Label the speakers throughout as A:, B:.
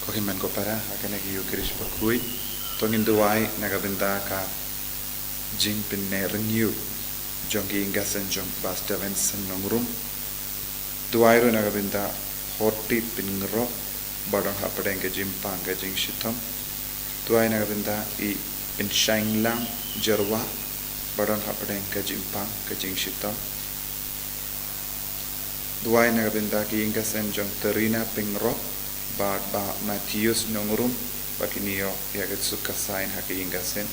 A: Kohiman ko para akan nagi yukirish pakui tongin duwai nagabinda ka jing pinne renew jongi ingasen jong bastavensen nongrum duwai ro nagabinda hoti pingro badong hapadeng ke jimpang ke jing shitam duwai nagabinda I in shanglang jerwa badong hapadeng ke jimpang ke jing shitam duwai nagabinda ki ingasen jong terina pingro ba Matius nongrum bakiniyo yaget sukasain haki ingasen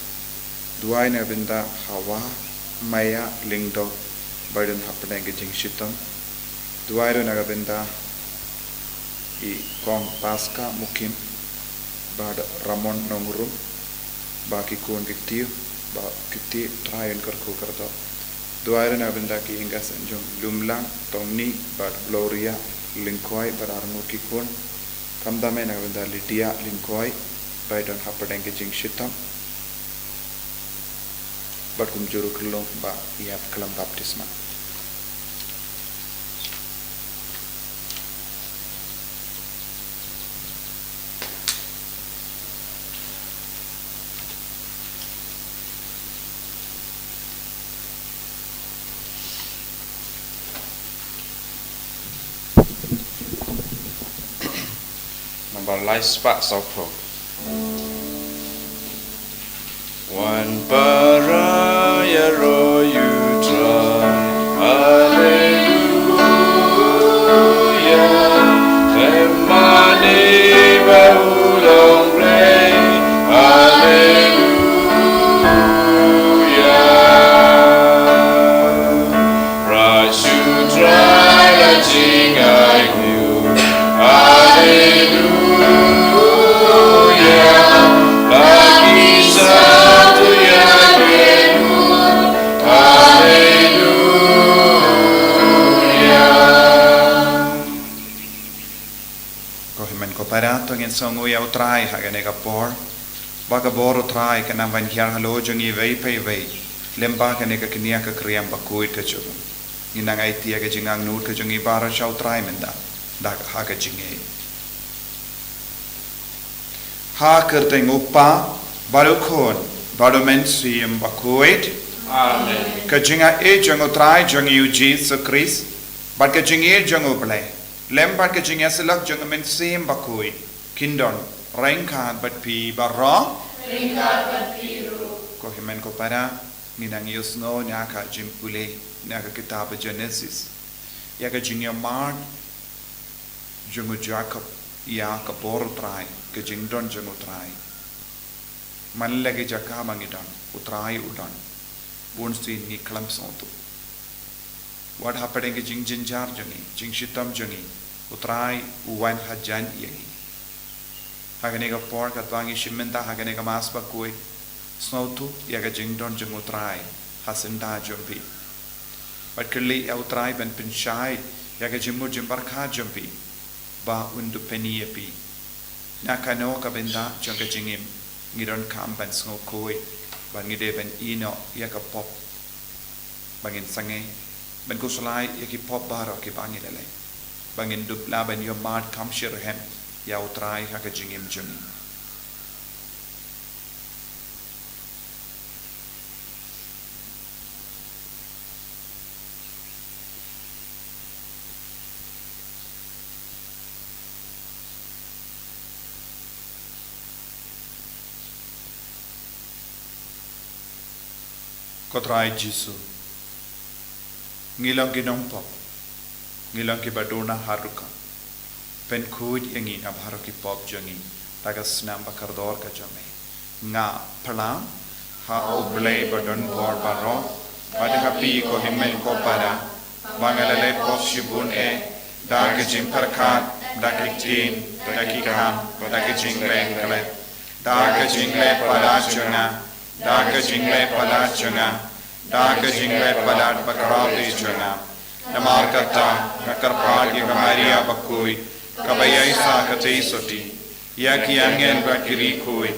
A: duai na binda hawa maya lingdo badan hapneng jing shitam duai ro na binda I kong paska mukim bad ramon nongrum ba ki kun kiti ba kiti trayon karku kardo duai ro na binda ki ingasen jong lumlang tongni bad gloria lingkoi bararmu ki kun kamdame na binda Lydia lingkoi baidon hapadeng jing shitam bakum juru kelong ba iap kelam baptisma
B: Balais Pak Sopro. One baraya ro you try, hallelujah. Emani beulong rei, hallelujah. Rise you try la jingai you, hallelujah.
A: Parato ngin songu ya utrai hagane kapor baga bor utrai kana van kyar halo jongi vei pei vei lemba kane ka knia ka kriam bakui ka chugu ninang ai tia ka jingang nut ka jongi bara chau trai menda dak haga jinge ha kerteng upa baru khon baru mensiam bakuit
B: Amen.
A: Ka jinga e jongo trai jongi u Jesus Christ bak ka jinge jongo play lembar ke jinga selak jong men sim bakui kindon rengkat bat pi barra
C: rengkat bat piru
A: ko himen ko para ninang yusno nya ka jimpule nya ka kitab Genesis ya ka jinga mar jongo Jacob ya ka bor trai ke jingdon jongo trai man lagi jaka mangidon utrai udon bun sin ni klam sontu what happening ke jing jinjar jongi jing shitam jongi utrai uwan hajan yangi hagane ga por ka twangi shimenta hagane ga mas bakui snautu yaga jingdon jing utrai hasinda jumpi but kelli utrai ben pinshai yaga jimu jimbar kha jumpi ba undu peniapi nakano ka benda jonga jingim ngidon kam ban sngo koi ban ngide ben ino yaga pop bangin sange ben kusulai yaki pop baro ki bangilele bangin dupla ben yo mad kam shirhem ya utrai ha ka jingim juni kotrai jisu ngilang ginong pop ngilang ki baduna haruka pen kud yangi abharo ki pop jangi tagas nam bakardor ka jame nga pala ha oblay badon bor baro pada happy ko himen ko para mangalale pop shibun dag jimparkat dag tin dag kam dag jingle kale dag jingle pala chuna dag jingle pala chuna dag jingle pala bakrabi chuna namar kata nakar pagi kamaria bakui kabaya isa katei soti ya ki angel bakiri kui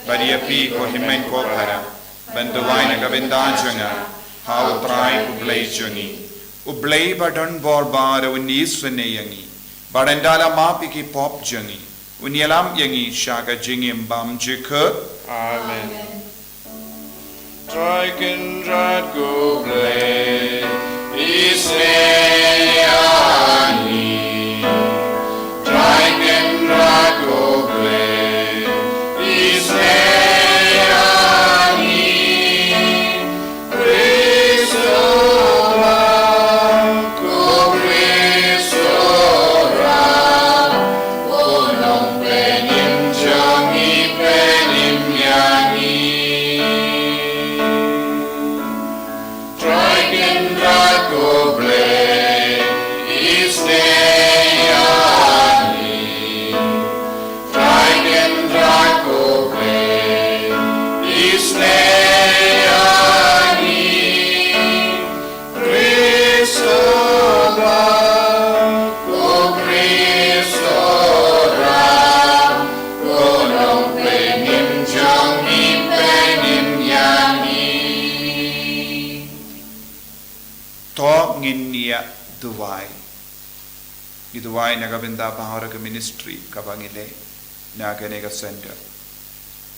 A: baria pi ko himen ko para banduwai na kabindan chunga ha utrai ublai chungi ublai badon bor bar unis fene yangi Barandala mapi ki pop jangi Unyalam yangi shaka jingim bam jikut.
B: Amen. Draken drad go play, Isneani. Draken drad go play, Isneani. Christora, go Christora, Onong penim jangi penim yani. Dragon Drago play, Isneani. Dragon Drago play, Isneani. Christopher, go Christopher, go no penim jangi penim yani.
A: To nginia duwai. Ni duwai nagabinda Baharaka Ministry kabangile naganega center.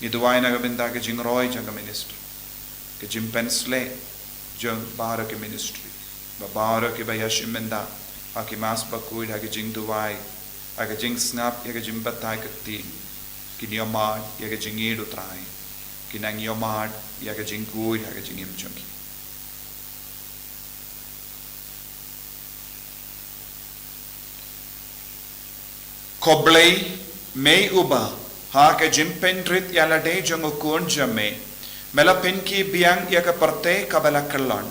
A: Ni duwai nagabinda ke jingroy janga ministry. Ke jimpensle jang Baharaka Ministry. Ba Baharaka ba yashimenda aki mas bakuid hake jing duwai. Hake jing snap hake jimbatai kati. Kinyomad hake jingidu trai. Kinang yomad hake jingkuid hake jingim chungi. Koblei mei uba ha ke jimpendrit yalade jongo kunja me mela pinki biang ya ka parte kabala kallan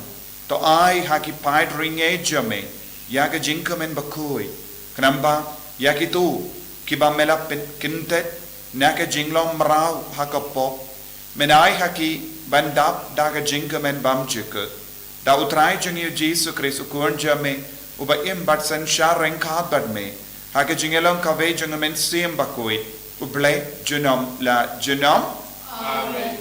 A: to ai ha ki paid ringe jame ya ke jinkamen bakui knamba ya ki tu ki ba mela pin kintet na ke jinglom mrau ha ka po menai ha ki bandap da ke jinkamen bam chik da utrai jongi Jesu Christ kunja me uba im batsan shareng ka bad me Hake jingelong kave jongamen siem bakui uble junom la junom.
B: Amen.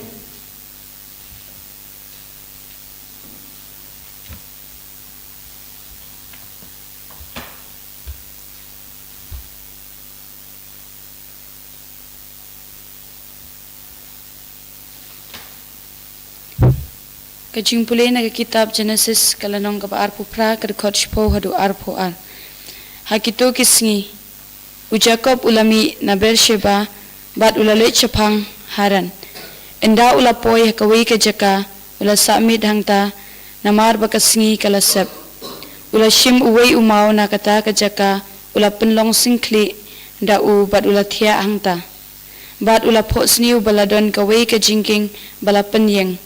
D: Kajing pulih na kitab Genesis kalanong kapa arpo pra kadukot shpo hadu arpo ar. Hakito kisngi u Jacob ulami na Beersheba bat ulale chapang Haran. Enda ulapoy hakawi ke jaka ula samit hangta namar bakasngi kalasep. Ula shim uway umaw na kata ke jaka ula penlong singkli da u bat ula thia hangta. Bat ula posni u baladon kawi ke jingking bala penyeng.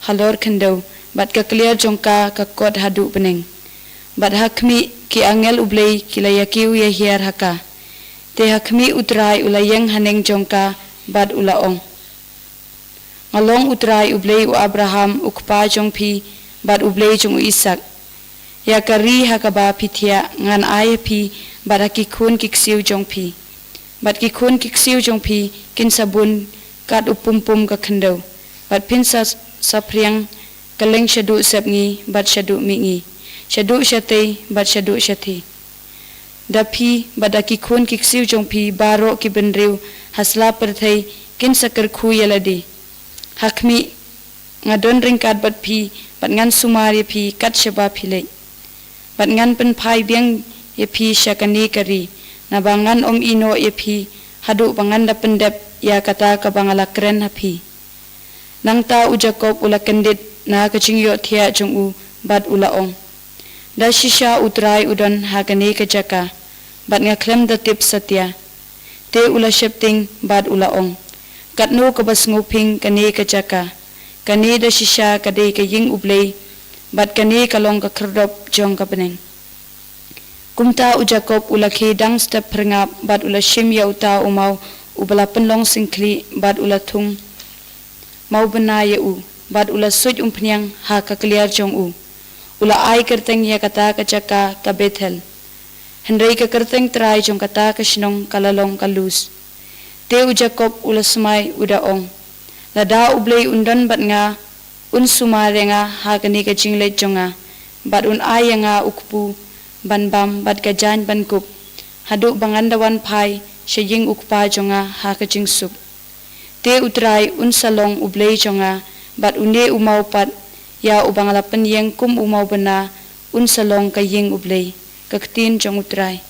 D: Halor kendo bat ka clear jongka ka kod hadu pening. Bat hakmi ki angel ublei ki layaki u yahiar haka. Te hakmi utrai ulayeng haneng jongka bat ulaong. Ngalong utrai ublei u Abraham ukpa jongpi bat ublei jong u Isak. Ya kari hakaba pitia ngan ay pi bat hakikun kiksiu jongpi. Bat kikun kiksiu jongpi kin sabun kat upumpum ka kendo. Bat pinsa sapriang kaleng syadu sepngi bat syadu mingi. Syadu syate bat syadu syate. Dapi badaki kun kiksiu jongpi baro ki benriu hasla perthai kin sakar khu yaladi. Hakmi ngadon ringkat bat pi bat ngan sumari pi kat syaba pilai. Bat ngan pen pai biang ye pi syakani kari. Nabangan om ino ye pi hadu bangan da pendep ya kata ka bangala kren hapi. Nang ta u Jacob ula kendit na kachingyo thia jong u bat ulaong. Da shisha utrai udon hagane ke jaka bat nga klem da tip satya te ula shepting bat ulaong katno ka bas nguping kane ke jaka kane da shisha kade ke ying ublei bat kane kalong ka krdop jong ka peneng kumta u Jacob ula ke dang step prenga bat ula shim ya uta umau ubala penlong singkli bat ula thung mau benaye u bat ula suj umpnyang ha ka clear jong u ula ai kerteng ya kata ka jaka ka Bethel. Henry ka kerteng trai jong kata ka shinong kalalong kalus. Te u Jacob ula sumai udaong. Lada ublei undan bat nga un sumare nga hagani ka jingle jonga. Bat un ai nga ukpu ban bam bat ka jan ban kup. Hadu bangandawan pai siya ying ukpa jonga ha ka jing sup. Te utrai unsalong ublay jonga bat une umau pat ya ubangalapan yang kum umau bana unsalong ka ying ublay kaktin jong utrai.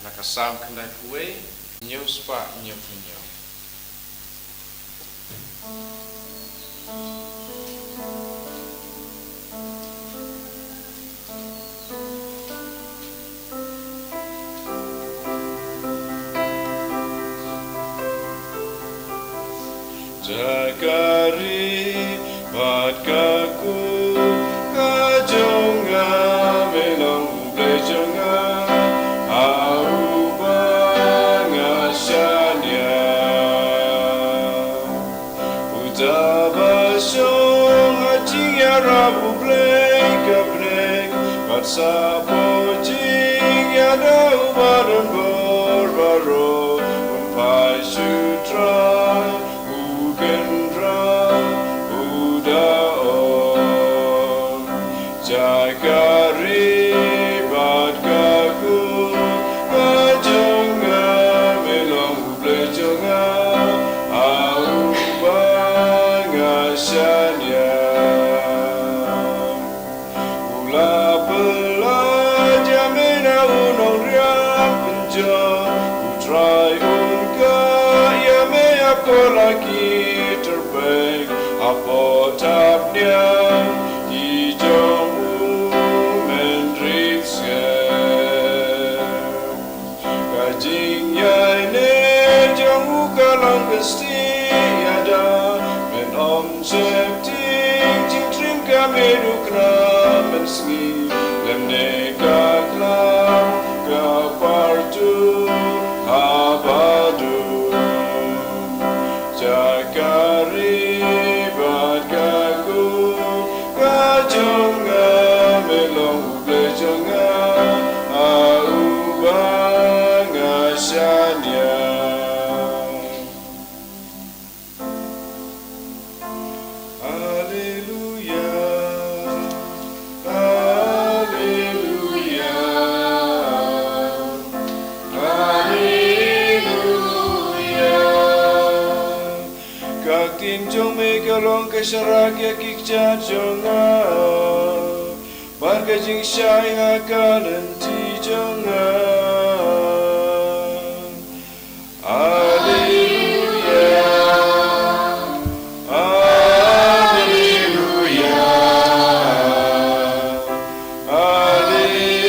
B: Nakasam kendai kue, nyau spa nyau punya. Jagari bat kaku kajonga melong blejonga au banga shanya utabashong atinga rabu blek blek bat sapojing yada ubaran barbaro unpai sutra Jagari bat kaku kajonga melong blejonga au banga shanya ula pela jamena unong riam penja utrai unka yame apolaki terbang apotapnya Jagari bat kaku kajonga melong blejonga au banga shanya Long kesharakya kikcha jonga Barga jing shai hakanan ti jonga Alleluia Alleluia Alleluia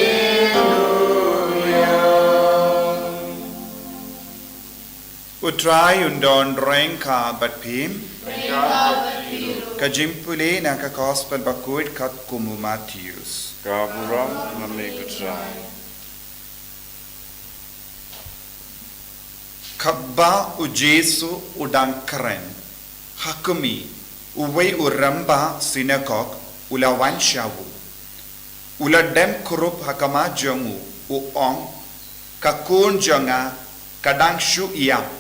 A: Utrai undon rengka bat pim Kajimpule na ka gospel bakuit kat kumu Matthews.
B: Kaburam namekutrai
A: Kabba u Jesu udang keren. Hakumi uwei uramba sinagog ulawan shawu. Ula dem kurup hakama jongu uong kakun jonga kadang shu iap.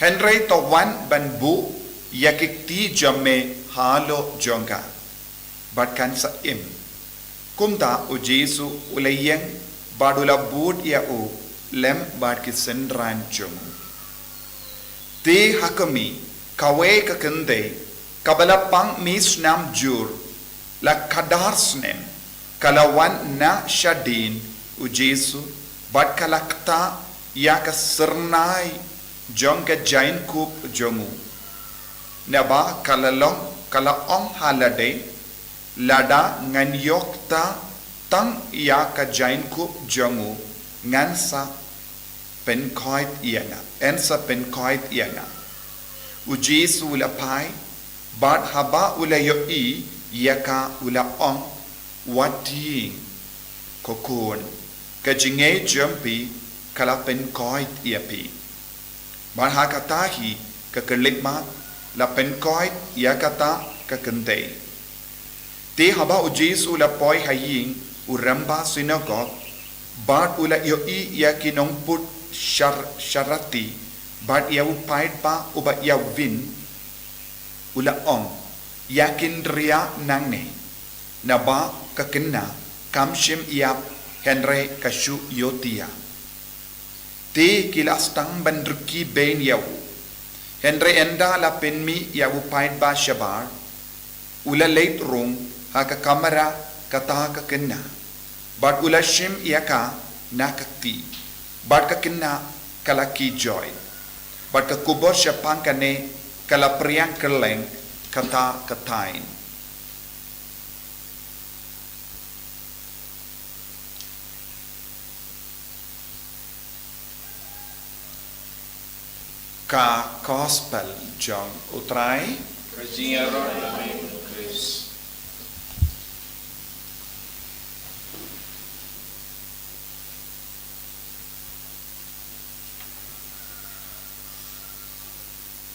A: Henry tawan ban bu yakikti jamme halo jonga batkan sa im kumda u Jesu ulayeng badula bud ya u lem bad ki sendran jongu te hakami kawe kakende kabala pang mis nam jur la kadarsnem kalawan na shadin u Jesu bat kalakta ya ka sernai jonga jain kup jongu Naba kalalong kalaong halade lada ngan yokta tang ya ka jain kup jongu ngan sa penkoit ianga ensa penkoit ianga u Jesu ulapai bad haba ulayo I yaka ula ong wati kokon ka jinge jumpi kala penkoit iapi bad hakatahi ka kerlikma la penkoit yakata kakente te haba u Jesu la poi haying u ramba sinagog bad ula yo I yakinong put sharati bad ya upait pa uba ya win ula ong yakin ria nangne naba kakena kamshim ya Henry kashu yotia. Te kila stang bandruki ben yawu. Henry enda la penmi yawu paid ba shabar. Ula late rung haka kamera kata ka kena. But ula shim yaka nakakti. But ka kena kalaki joy. But ka kubor syapang kane kala priang keleng kata katain. Ka gospel jong utrai
B: Kajinga ron amin Chris.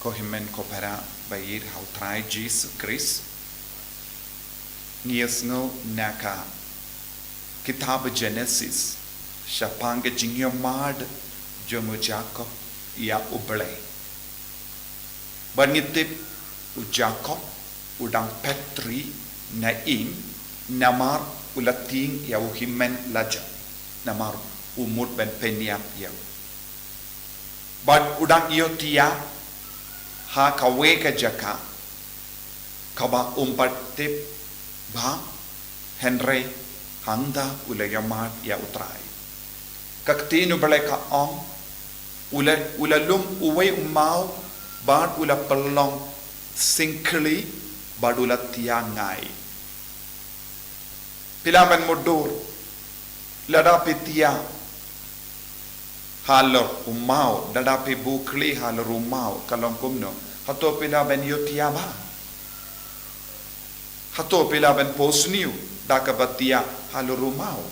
A: kohimen kopera bayir hautrai Jesus Christ. Niasno naka kitab Genesis syapanga jingyo mad jongo Jacob ya uble. Banitip u Jacob udang Petri naim namar ulating ya uhimen laja namar umut ben peniap ya. But udang iyo tiya ha kawe ka jaka kaba umpatip ba Henry handa ulayamat ya utrai. Kaktinu baleka ong ulalum uwe umau bad ula pelong singkli bad ula tiangai pilaman modur ladapi tia halor umau ladapi bukli halor umau kalong kumno hato pilaban yotia ba hato pilaban posniu dakabatia halor umau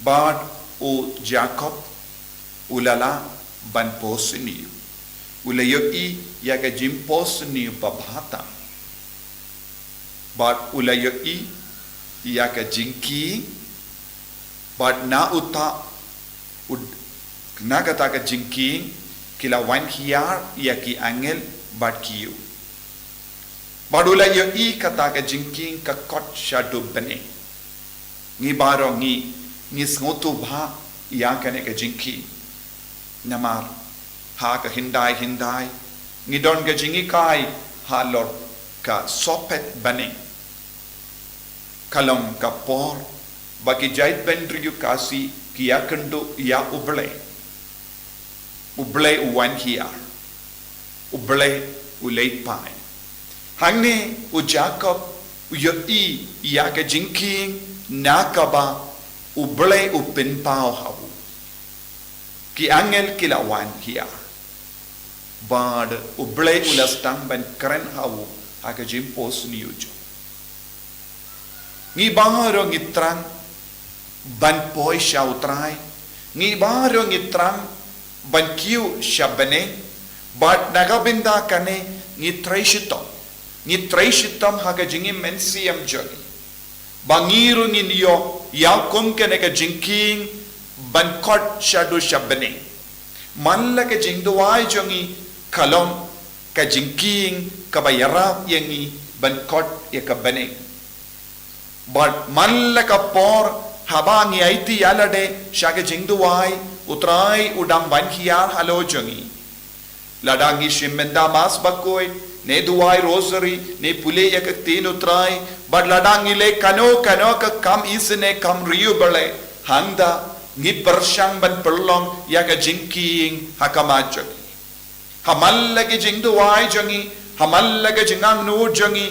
A: bad u Jacob ulala ban posniu ulayoi yaga jim posniu babhata but ulayoi yaga jinki but na uta nagata ka jinki kila wan hiar yaki angel but kiu but ulayoi kata ka jinki ka kot shadu bane ngi baro ngi ngotu bha yakane ka jinki namar ha ka hindai ngidon ga jingi kai halor ka sopet bane kalom ka por bagi jait bendriyu kasi kia kendo ya uble uwan hiya uble uleit pai hangne u Jacob uyoi ya ka jinki nakaba uble upin pao hawu ki angel kila wan hiya bad uble ulastang ban karen hawu aga jimpos niujo ngi bangaro ngitrang ban poi shautrai ngi bangaro ngitrang ban kiu shabane bad nagabinda kane ngi traishitom haga jingi mensiam jogi bangiru ngi niyo yakum kene ka jinking ban kot shadu shabane manla ka jingduai jongi kalom ka jingking ka bayara yangi ban kot ya ka bane but manla ka por habangi aiti yalade shaga jingduai utrai udang ban hiar halo jongi ladangi shimmenda mas bakoi ne duai rosary ne pule ya ka tin utrai but ladangi le kano ka kam isne kam riu bale handa ngi persyang ban perlong yaga jingking hakamajog hamalla ge jingdu wai jangi hamalla ge jingang nu jangi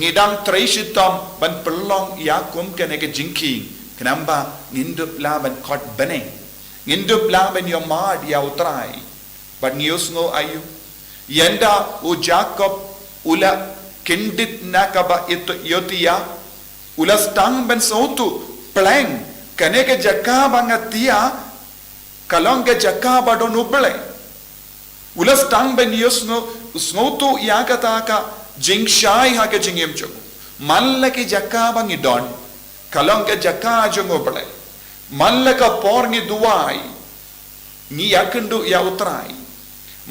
A: ngidang traishitam ban perlong yakum kene ge jingking kenamba ngindup la ban kot bane ngindup la ban yomad ya utrai ban nius ngo ayu yenda u Jacob ula kindit nakaba itu yotia ula stang ban sotu plank kaneke jaka bangatia kalonga jaka badon uble ulas tang ben yosno usnotu yakata ka jingshai ha ke jingem chogo malla ke jaka bangi don kalonga jaka jong uble malla ka porngi duai ni yakendu ya utrai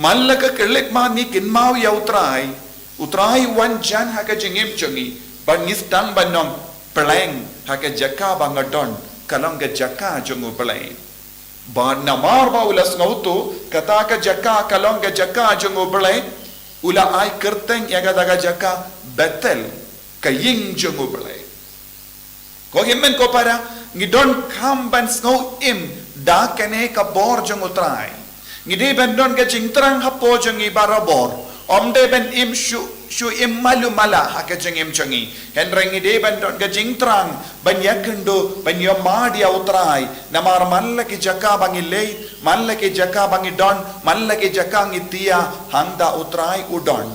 A: malla ka kelek ma ni kinmau ya utrai wan jan ha ke jingem chongi ban nistang banom pleng ha ke jaka bangadon kalong ga jaka jongu belai ba namar ba ulas ngautu kata ka jaka kalong ga jaka jongu belai ula ai kerteng ya ga jaka betel kaying jongu belai ko himmen ko para ngidon kam ban ngau im da kene ka bor jongu trai ngide ben don ga jingtrang hapo jongi barabor omde ben im shu im malu mala ha ka jengim jongi henreng ngide ben don ga jingtrang ban yakendo ban yo madi utrai namar malla ki jaka bangi lei malla ki jaka bangi don malla ki jaka ngitia hangda utrai udon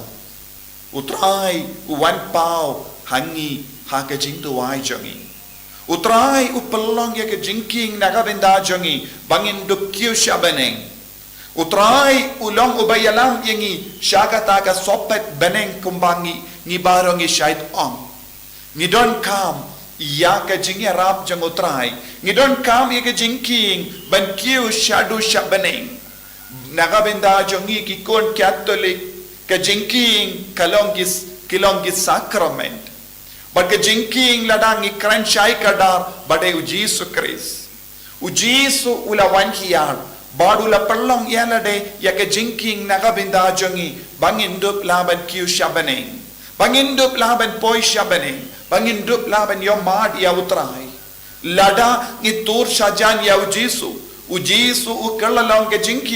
A: utrai uwan pau hangi ha ka jingtu wai jongi utrai upelong ya ke jingking naga benda jongi bangin dup kiu syabaneng utrai ulong ubayalam yangi syakata ka sopet beneng kumbangi ngibarongi syait ong ngidon kam ya ke jingi rap jong utrai ngidon kam ya ke jingking ban kiu syadu syabaneng naga benda jongi ki kon katolik ke jingking kilongis sakrament but ke jingking ladang ikran syai kadar bade ujisu kris ujisu ula wankiar badula perlong yalade ya ke jingking nagabinda jongi bangindup laban kiu syabaneng bangindup laban poi syabaneng bangindup laban yomad ya utrai lada ngitur sajan ya ujisu ukalalong ke jingking